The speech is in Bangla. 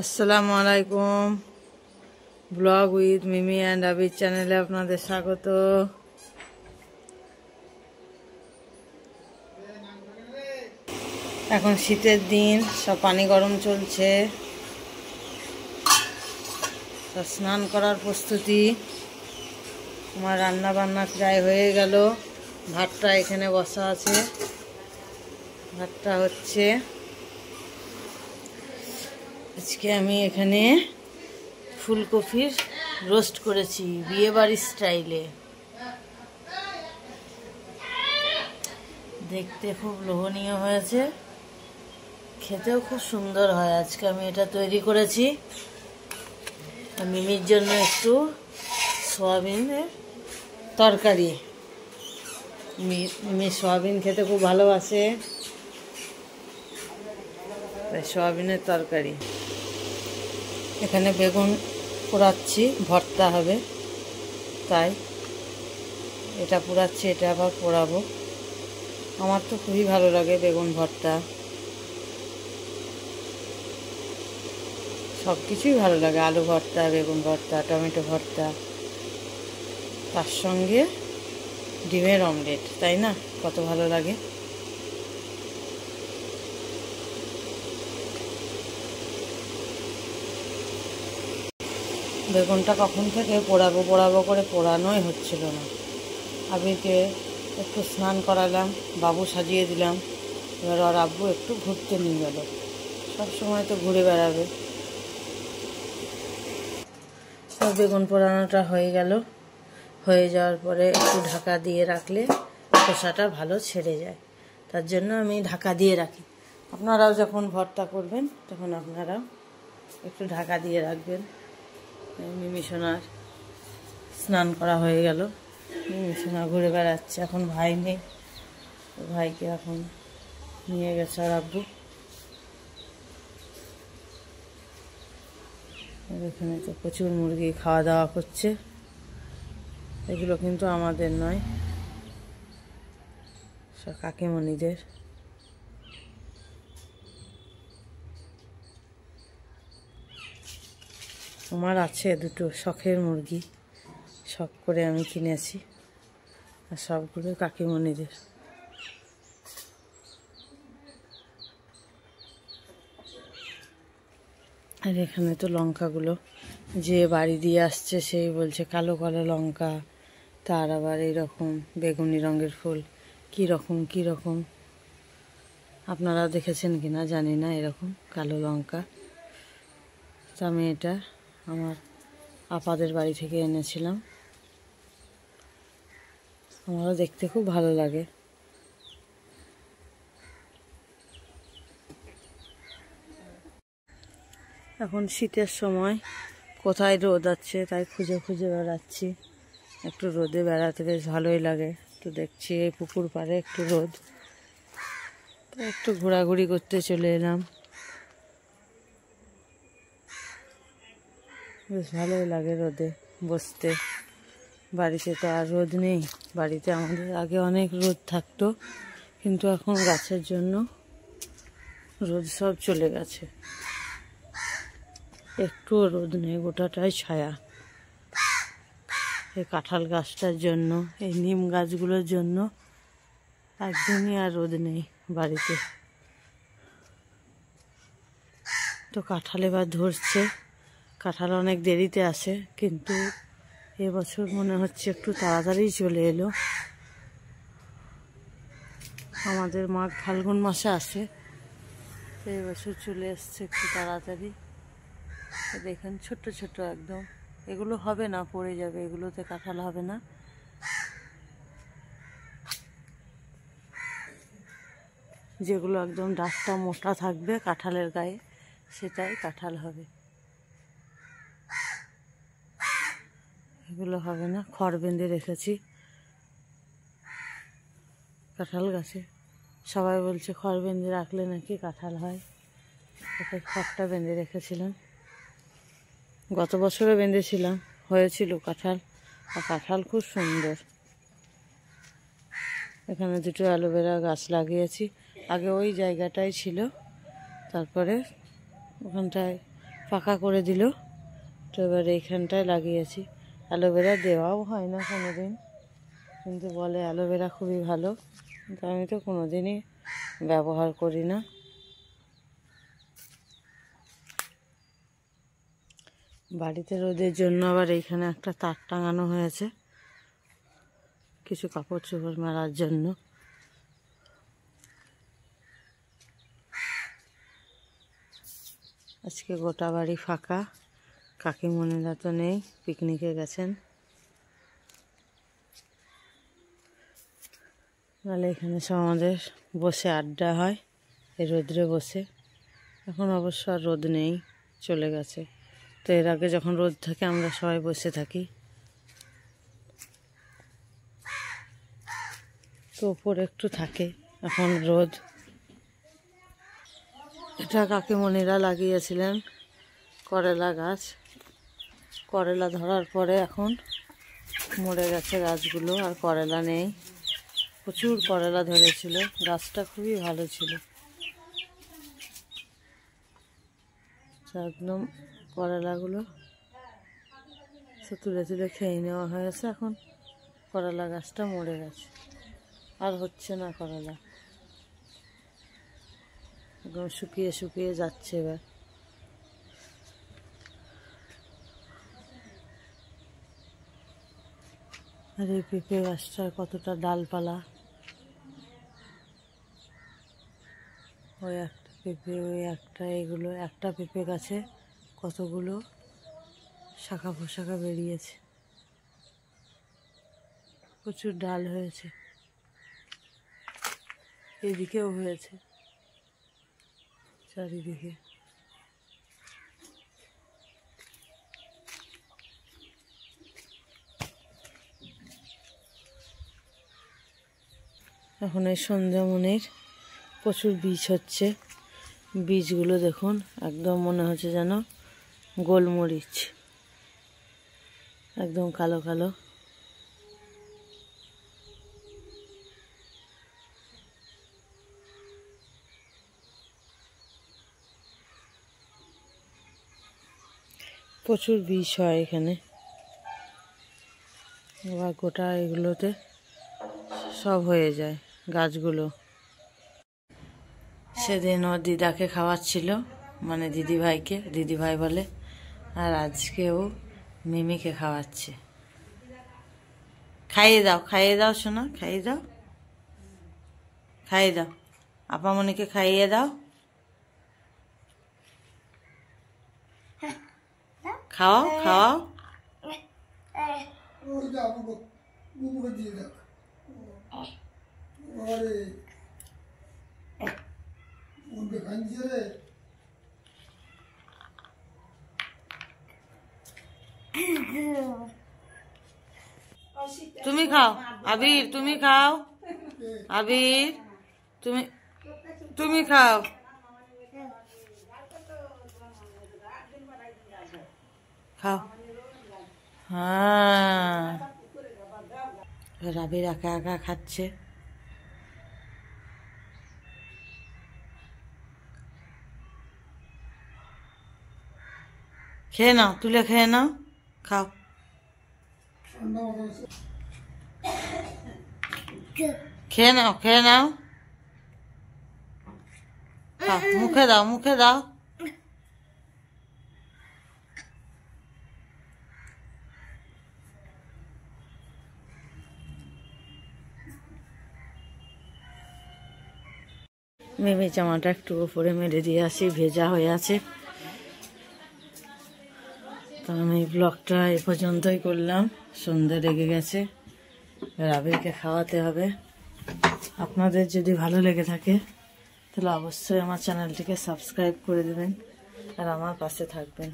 আসসালামু আলাইকুম। ব্লগ উইথ মিমি অ্যান্ড আবির চ্যানেলে আপনাদের স্বাগত। এখন শীতের দিন, সব পানি গরম চলছে, সব স্নান করার প্রস্তুতি। আমার রান্না বান্না প্রায় হয়ে গেল। ভাতটা এখানে বসা আছে, ভাতটা হচ্ছে। আজকে আমি এখানে ফুলকপির রোস্ট করেছি বিয়েবাড়ির স্টাইলে। দেখতে খুব লোভনীয় হয়েছে, খেতেও খুব সুন্দর হয়। আজকে আমি এটা তৈরি করেছি। মিমির জন্য একটু সয়াবিনের তরকারি। মিমি সয়াবিন খেতে খুব ভালোবাসে, তাই সয়াবিনের তরকারি। এখানে বেগুন পোড়াচ্ছি, ভর্তা হবে, তাই এটা পোড়াচ্ছি, এটা আবার পোড়াবো। আমার তো খুবই ভালো লাগে বেগুন ভর্তা, সব কিছুই ভালো লাগে। আলু ভর্তা, বেগুন ভর্তা, টমেটো ভর্তা, তার সঙ্গে ডিমের অমলেট, তাই না? কত ভালো লাগে। বেগুনটা কখন থেকে পোড়াবো করে পোড়ানোই হচ্ছিল না। আবিরকে একটু স্নান করালাম, বাবু সাজিয়ে দিলাম। এবার ওর আব্বু একটু ঘুরতে নিয়ে গেল। সব সময় তো ঘুরে বেড়াবে। সব বেগুন পোড়ানোটা হয়ে গেল। হয়ে যাওয়ার পরে একটু ঢাকা দিয়ে রাখলে খোসাটা ভালো ছেড়ে যায়, তার জন্য আমি ঢাকা দিয়ে রাখি। আপনারাও যখন ভর্তা করবেন তখন আপনারাও একটু ঢাকা দিয়ে রাখবেন। মিমি সোনার স্নান করা হয়ে গেল। মিমি সোনা ঘুরে বেড়াচ্ছে। এখন ভাই নেই, ভাইকে এখন নিয়ে গেছে আর আব্বু। এখানে তো প্রচুর মুরগি খাওয়া দাওয়া করছে। এগুলো কিন্তু আমাদের নয়, সব কাকিমণিদের। আমার আছে দুটো শখের মুরগি, শখ করে আমি কিনেছি, আর সবগুলো কাকিমণিদের। আর এখানে তো লঙ্কাগুলো যে বাড়ি দিয়ে আসছে সেই বলছে কালো কালো লঙ্কা, তার আবার এইরকম বেগুনি রঙের ফুল। কী রকম আপনারা দেখেছেন কি না জানি না, এরকম কালো লঙ্কা। তো আমি এটা আমার আপাদের বাড়ি থেকে এনেছিলাম। আমারও দেখতে খুব ভালো লাগে। এখন শীতের সময়, কোথায় রোদ আছে তাই খুঁজে খুঁজে বেড়াচ্ছি। একটু রোদে বেড়াতে বেশ ভালোই লাগে। তো দেখছি এই পুকুর পাড়ে একটু রোদ, তো একটু ঘোরাঘুরি করতে চলে এলাম। বেশ ভালোই লাগে রোদে বসতে। বাড়িতে তো আর রোদ নেই। বাড়িতে আমাদের আগে অনেক রোদ থাকতো, কিন্তু এখন গাছের জন্য রোদ সব চলে গেছে। একটুও রোদ নেই, গোটাটাই ছায়া। এই কাঁঠাল গাছটার জন্য, এই নিম গাছগুলোর জন্য একদমই আর রোদ নেই বাড়িতে। তো কাঁঠাল এবার ধরছে। কাঁঠাল অনেক দেরিতে আসে, কিন্তু এবছর মনে হচ্ছে একটু তাড়াতাড়ি চলে এলো। আমাদের মাঘ ফাল্গুন মাসে আসে, এই বছর চলে এসছে একটু তাড়াতাড়ি। দেখেন ছোট্ট ছোট্ট একদম। এগুলো হবে না, পড়ে যাবে, এগুলোতে কাঁঠাল হবে না। যেগুলো একদম ডাঁটটা মোটা থাকবে কাঁঠালের গায়ে, সেটাই কাঁঠাল হবে। এগুলো হবে না। খড় বেঁধে রেখেছি কাঁঠাল গাছে। সবাই বলছে খড় বেঁধে রাখলে নাকি কাঁঠাল হয়। এটা খড়টা বেঁধে রেখেছিলাম, গত বছরও বেঁধেছিলাম, হয়েছিল কাঁঠাল। আর কাঁঠাল খুব সুন্দর। এখানে দুটো অ্যালোভেরা গাছ লাগিয়েছি। আগে ওই জায়গাটাই ছিল, তারপরে ওখানটায় ফাঁকা করে দিল। তো এবার এইখানটায় লাগিয়েছি। অ্যালোভেরা দেওয়াও হয় না কোনোদিন, কিন্তু বলে অ্যালোভেরা খুবই ভালো, কিন্তু আমি তো কোনোদিনই ব্যবহার করি না। বাড়িতে রোদের জন্য আবার এইখানে একটা তার টাঙানো হয়েছে, কিছু কাপড় চোপড় মেলার জন্য। আজকে গোটা বাড়ি ফাঁকা, কাকিমণিরা তো নেই, পিকনিকে গেছেন। নাহলে এখানে সব আমাদের বসে আড্ডা হয় এই রোদ্রে বসে। এখন অবশ্য আর রোদ নেই, চলে গেছে। তো এর আগে যখন রোদ থাকে আমরা সবাই বসে থাকি। তো ওপরে একটু থাকে, এখন রোদ। এটা কাকিমণিরা লাগিয়েছিলেন করলা গাছ। করলা ধরার পরে এখন মরে গেছে গাছগুলো, আর করলা নেই। প্রচুর করলা ধরেছিল, গাছটা খুবই ভালো ছিল। একদম করলাগুলো তুলে তুলে খেয়ে নেওয়া হয়েছে। এখন করলা গাছটা মরে গেছে, আর হচ্ছে না করলা, একদম শুকিয়ে শুকিয়ে যাচ্ছে এবার। আর এই পেঁপে গাছটার কতটা ডালপালা, ওই একটা পেঁপে, ওই একটা, এগুলো একটা পেঁপে গাছে কতগুলো শাখা পোশাখা বেরিয়েছে, প্রচুর ডাল হয়েছে। এদিকেও হয়েছে, চারিদিকে। এখন এই সন্ধ্যামণির প্রচুর বীজ হচ্ছে। বীজগুলো দেখুন, একদম মনে হচ্ছে যেন গোলমরিচ, একদম কালো কালো। প্রচুর বীজ হয় এখানে। এবার গোটা এগুলোতে সব হয়ে যায় গাছগুলো। সেদিন ও দিদাকে খাওয়াচ্ছিল, মানে দিদিভাইকে, দিদিভাই বলে। আর আজকেও মিমিকে খাওয়াচ্ছে। খাইয়ে দাও, খাইয়ে দাও শোনা, খাইয়ে দাও, খাইয়ে দাও, আপামনিকে খাইয়ে দাও। খাওয়াও, খাওয়াও। তুমি খাও আবির, তুমি খাও আবির, তুমি তুমি খাও। খাও। হ্যাঁ, আবির একা একা খাচ্ছে। খেয়ে নাও, তুলে খেয়ে নাও, খাও। খেয়ে নাও, খেয়ে নাও, মুখে দাও, মুখে দাও। মিমি জামাটা একটু উপরে মেরে দিয়ে আসি, ভেজা হয়ে আছে। তো আমি ব্লগটা এ পর্যন্তই করলাম, সন্ধ্যা লেগে গেছে, আবিরকে খাওয়াতে হবে। আপনাদের যদি ভালো লেগে থাকে তাহলে অবশ্যই আমার চ্যানেলটিকে সাবস্ক্রাইব করে দেবেন আর আমার পাশে থাকবেন।